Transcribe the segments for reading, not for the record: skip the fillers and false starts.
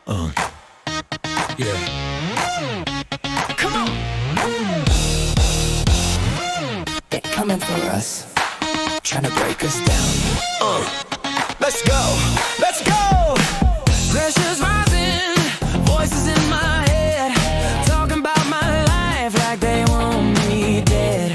Uh, yeah. Come on. They're coming for us, trying to break us down. Let's go. Let's go. Pressure's rising, voices in my head, talking about my life like they want me dead.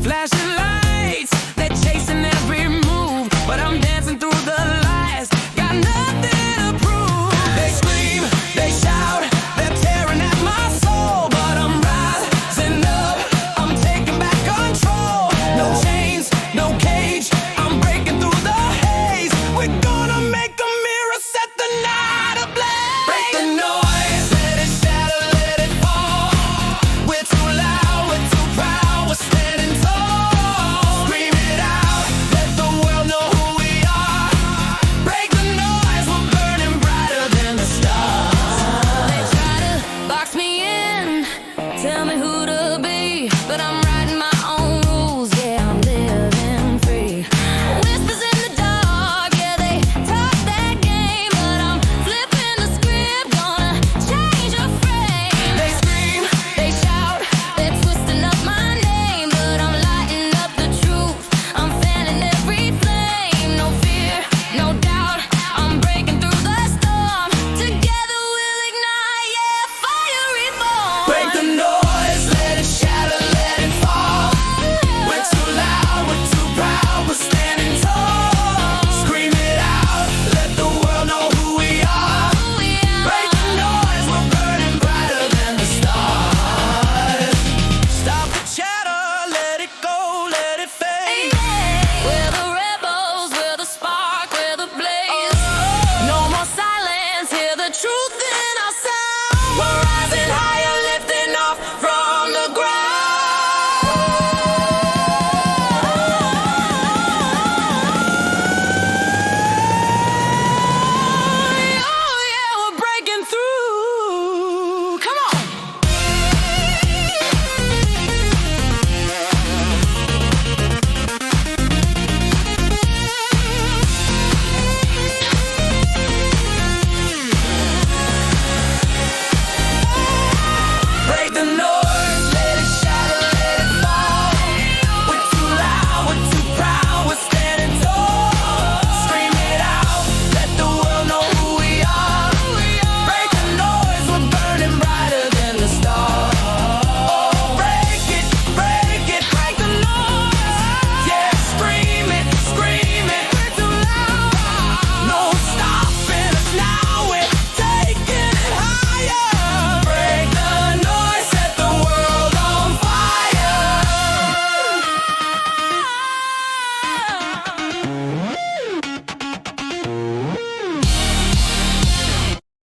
Flashing lights, they're chasing every move, but I'm dancing through the lies, got nothing to prove. They scream, they shout, they're tearing at my soul, but I'm rising up, I'm taking back control. No chains, no cage, I'm breaking through the haze. We're gonna make a mirror set the night ablaze. Break the noise, let it shatter, let it fall. We're too loud, we're too proud, we're standing tall. Scream it out, let the world know who we are. Break the noise, we're burning brighter than the stars. They try to box me in, tell me who to be, but I'm writing my own rules, yeah, I'm living free. Whispers in the dark, yeah, they talk that game, but I'm flipping the script, gonna change your frame. They scream, they shout, they're twisting up my name, but I'm lighting up the truth, I'm fanning every flame. No fear, no doubt, I'm breaking through the storm. Together we'll ignite, yeah, fire reborn. Break the noise, let it shatter, let it fall. We're too loud, we're too proud, we're standing tall. Scream it out, let the world know who we are. Break the noise, we're burning brighter than the stars. Stop the chatter, let it go, let it fade. We're the rebels, we're the spark, we're the blaze. No more silence, hear the truth